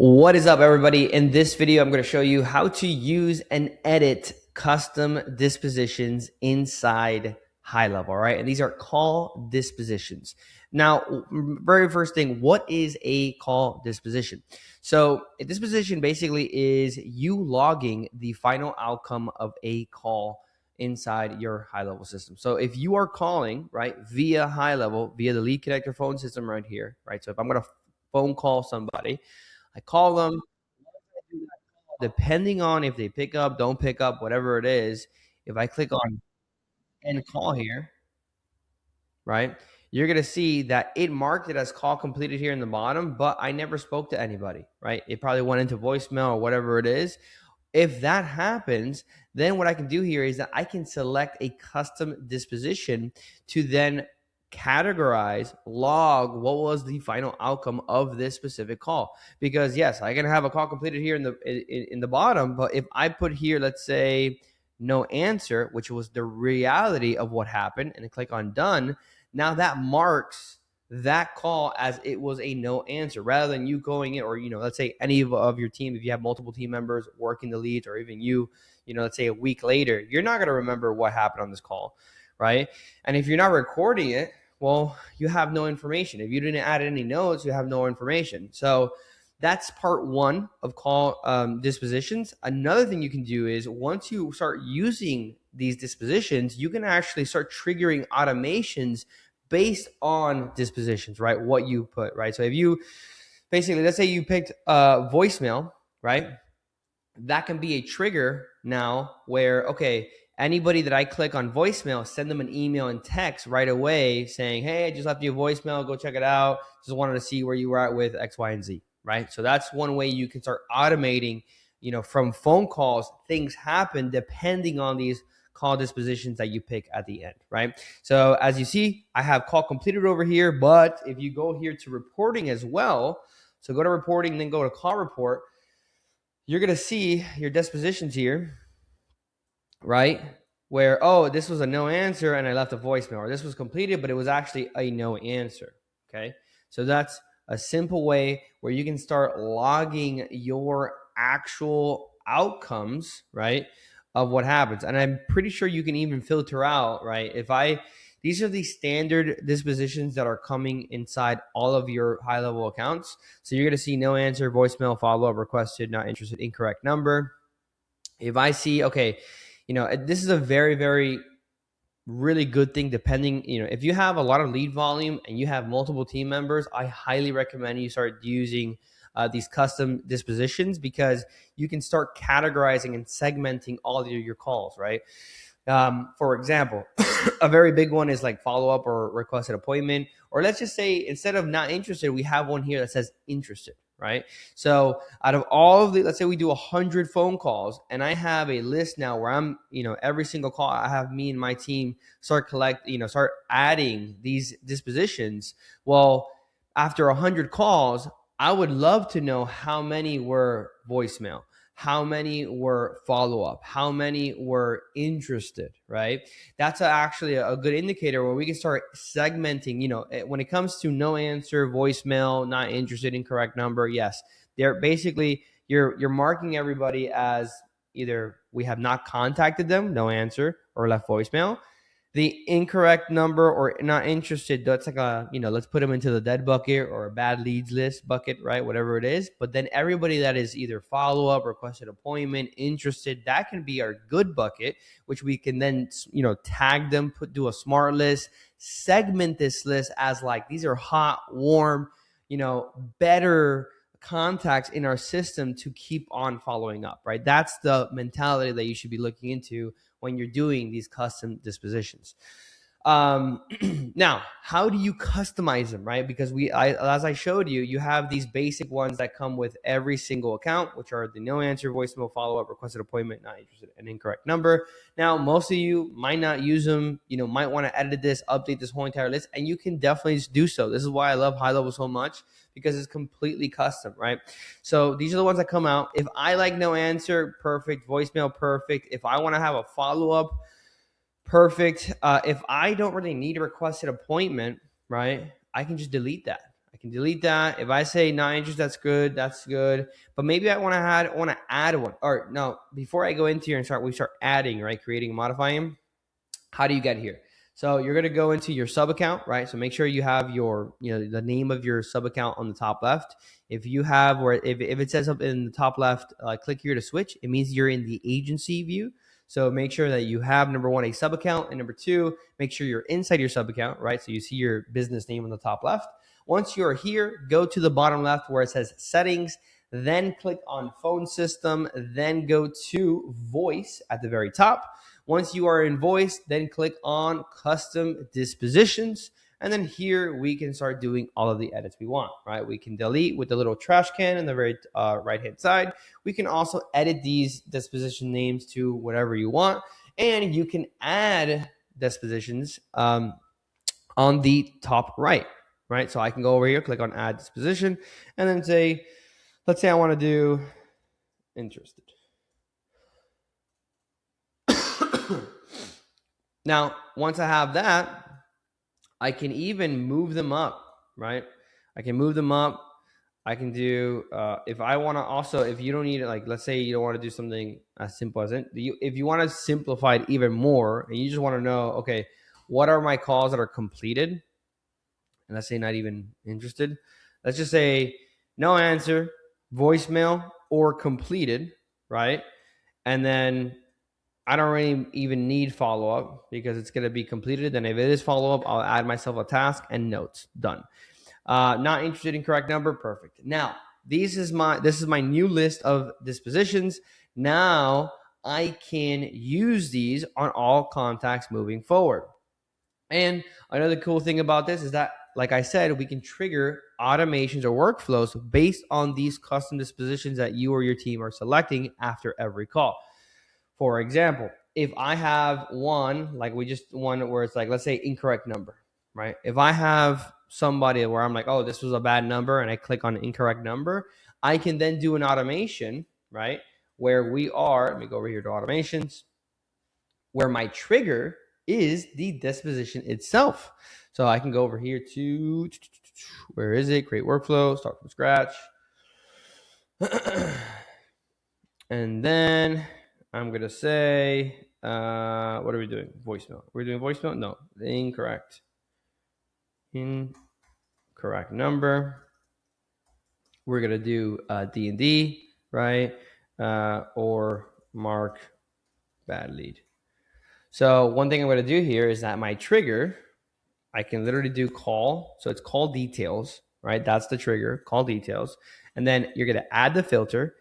What is up, everybody? In this video, I'm going to show you how to use and edit custom dispositions inside HighLevel, all right? And these are call dispositions. Now, very first thing, what is a call disposition? So a disposition basically is you logging the final outcome of a call inside your HighLevel system. So if you are calling, right, via HighLevel, via the lead connector phone system right here, right? So if I'm going to phone call somebody, I call them, depending on if they pick up, don't pick up, whatever it is. If I click on end call here, right, you're going to see that it marked it as call completed here in the bottom, but I never spoke to anybody, right? It probably went into voicemail or whatever it is. If that happens, then what I can do here is that I can select a custom disposition to then categorize, log what was the final outcome of this specific call. Because yes, I can have a call completed here in the bottom, but if I put here, let's say no answer, which was the reality of what happened, and I click on done, now that marks that call as it was a no answer, rather than you going in, or let's say any of your team, if you have multiple team members working the leads, or even let's say a week later, you're not going to remember what happened on this call, right? And if you're not recording it, well, you have no information. If you didn't add any notes, you have no information. So that's part one of call dispositions. Another thing you can do is, once you start using these dispositions, you can actually start triggering automations based on dispositions, right? What you put, right? So if you basically, let's say you picked voicemail, right? That can be a trigger now where, okay, anybody that I click on voicemail, send them an email and text right away saying, hey, I just left you a voicemail, go check it out. Just wanted to see where you were at with X, Y, and Z, right? So that's one way you can start automating, from phone calls. Things happen depending on these call dispositions that you pick at the end, right? So as you see, I have call completed over here, but if you go here to reporting as well, so go to reporting, then go to call report, you're going to see your dispositions here, right? Where, oh, this was a no answer and I left a voicemail, or this was completed, but it was actually a no answer, okay? So that's a simple way where you can start logging your actual outcomes, right, of what happens. And I'm pretty sure you can even filter out, right? These are the standard dispositions that are coming inside all of your HighLevel accounts. So you're going to see no answer, voicemail, follow-up, requested, not interested, incorrect number. If I see, okay, this is a very, very really good thing, depending, if you have a lot of lead volume and you have multiple team members, I highly recommend you start using these custom dispositions, because you can start categorizing and segmenting all of your calls, right? For example, a very big one is like follow-up or requested appointment, or let's just say instead of not interested, we have one here that says interested, right? So out of all of let's say we do 100 phone calls, and I have a list now where I'm, every single call, I have me and my team start adding these dispositions. Well, after 100 calls, I would love to know how many were voicemail, how many were follow-up, how many were interested, right? That's actually a good indicator where we can start segmenting, when it comes to no answer, voicemail, not interested, incorrect number. Yes, they're basically, you're marking everybody as either we have not contacted them, no answer, or left voicemail. The incorrect number or not interested, that's like let's put them into the dead bucket or a bad leads list bucket, right? Whatever it is. But then everybody that is either follow-up, requested appointment, interested, that can be our good bucket, which we can then, tag them, do a smart list, segment this list as like, these are hot, warm, better contacts in our system to keep on following up, right? That's the mentality that you should be looking into when you're doing these custom dispositions. Now, how do you customize them, right? Because as I showed you, you have these basic ones that come with every single account, which are the no answer, voicemail, follow-up, requested appointment, not interested, and incorrect number. Now, most of you might not use them, might want to edit this, update this whole entire list, and you can definitely do so. This is why I love HighLevel so much, because it's completely custom, right? So these are the ones that come out. If I like no answer, perfect. Voicemail, perfect. If I want to have a follow-up, perfect. If I don't really need a requested appointment, right, I can just delete that. can delete that. If I say not interested, that's good. That's good. But maybe I want to add one. Or no, before I go into here and we start adding, right? Creating and modifying. How do you get here? So you're going to go into your sub account, right? So make sure you have your, the name of your sub account on the top left. If you have, or if it says up in the top left, click here to switch, it means you're in the agency view. So make sure that you have, number one, a sub account, and number two, make sure you're inside your sub account, right? So you see your business name on the top left. Once you're here, go to the bottom left where it says settings, then click on phone system, then go to voice at the very top. Once you are in voice, then click on custom dispositions. And then here we can start doing all of the edits we want, right? We can delete with the little trash can on the very right-hand side. We can also edit these disposition names to whatever you want. And you can add dispositions on the top right? So I can go over here, click on add disposition, and then say, let's say I want to do interested. Now, once I have that, I can even move them up, right? I can move them up. I can do, if I want to also, if you don't need it, like, let's say you don't want to do something as simple as it. If you want to simplify it even more, and you just want to know, okay, what are my calls that are completed? And let's say not even interested. Let's just say no answer, voicemail, or completed, right? And then I don't really even need follow-up because it's going to be completed. Then if it is follow-up, I'll add myself a task and notes. Done. Not interested in correct number. Perfect. Now, this is my new list of dispositions. Now, I can use these on all contacts moving forward. And another cool thing about this is that, like I said, we can trigger automations or workflows based on these custom dispositions that you or your team are selecting after every call. For example, if I have one, like we just one where it's like, let's say incorrect number, right? If I have somebody where I'm like, oh, this was a bad number, and I click on incorrect number, I can then do an automation, right? Where we are, let me go over here to automations, where my trigger is the disposition itself. So I can go over here to, where is it? Create workflow, start from scratch. And then I'm going to say, what are we doing? Voicemail. We're doing voicemail? No, incorrect. Incorrect number. We're going to do D&D, right? Or mark bad lead. So one thing I'm going to do here is that my trigger, I can literally do call. So it's call details, right? That's the trigger, call details. And then you're going to add the filter,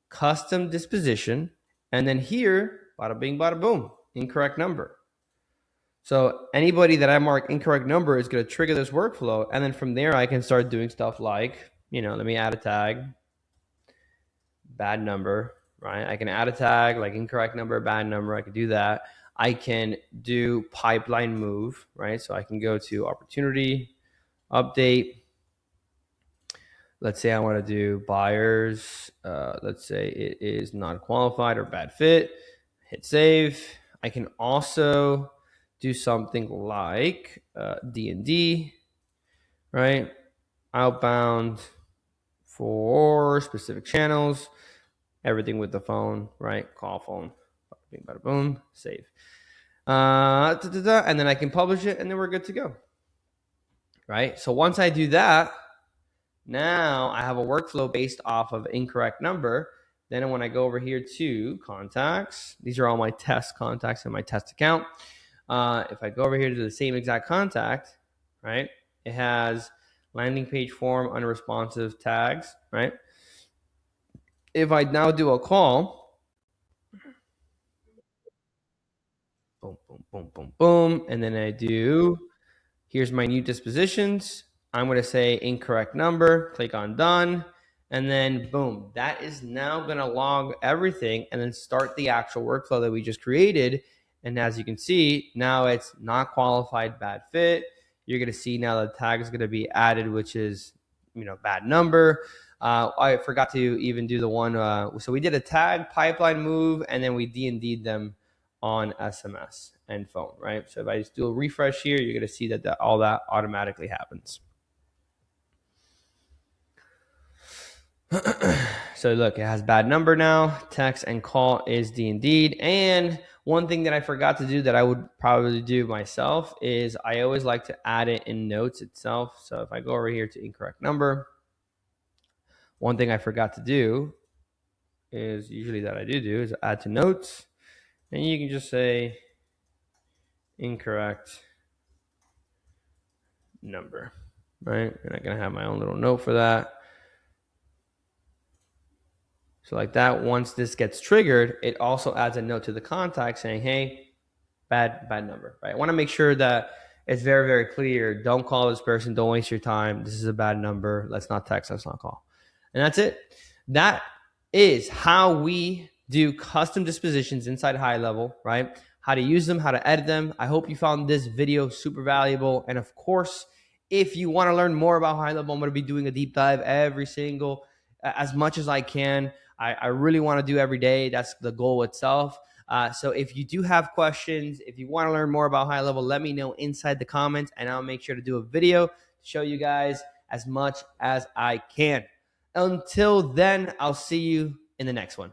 custom disposition, and then here, bada bing, bada boom, incorrect number. So anybody that I mark incorrect number is going to trigger this workflow. And then from there, I can start doing stuff like, let me add a tag, bad number, right? I can add a tag like incorrect number, bad number. I can do that. I can do pipeline move, right? So I can go to opportunity, update. Let's say I want to do buyers. Let's say it is not qualified or bad fit. Hit save. I can also do something like D&D, right? Outbound for specific channels. Everything with the phone, right? Call phone. Bing, bada, boom. Save. And then I can publish it, and then we're good to go, right? So once I do that, now I have a workflow based off of incorrect number. Then when I go over here to contacts, these are all my test contacts in my test account. If I go over here to the same exact contact, right, it has landing page form, unresponsive tags, right? If I now do a call, boom, boom, boom, boom, boom, and then I do, here's my new dispositions. I'm going to say incorrect number, click on done, and then boom, that is now going to log everything and then start the actual workflow that we just created. And as you can see, now it's not qualified, bad fit. You're going to see now the tag is going to be added, which is, bad number. I forgot to even do the one. So we did a tag pipeline move, and then we D&D'd them on SMS and phone, right? So if I just do a refresh here, you're going to see that all that automatically happens. So look, it has bad number now. Text and call is D indeed. And one thing that I forgot to do that I would probably do myself is I always like to add it in notes itself. So if I go over here to incorrect number, one thing I forgot to do is usually that I do is add to notes. And you can just say incorrect number, right? And I'm going to have my own little note for that. So like that, once this gets triggered, it also adds a note to the contact saying, hey, bad number, right? I want to make sure that it's very, very clear. Don't call this person. Don't waste your time. This is a bad number. Let's not text. Let's not call. And that's it. That is how we do custom dispositions inside HighLevel, right? How to use them, how to edit them. I hope you found this video super valuable. And of course, if you want to learn more about HighLevel, I'm going to be doing a deep dive as much as I can. I really want to do every day. That's the goal itself. So if you do have questions, if you want to learn more about HighLevel, let me know inside the comments, and I'll make sure to do a video to show you guys as much as I can. Until then, I'll see you in the next one.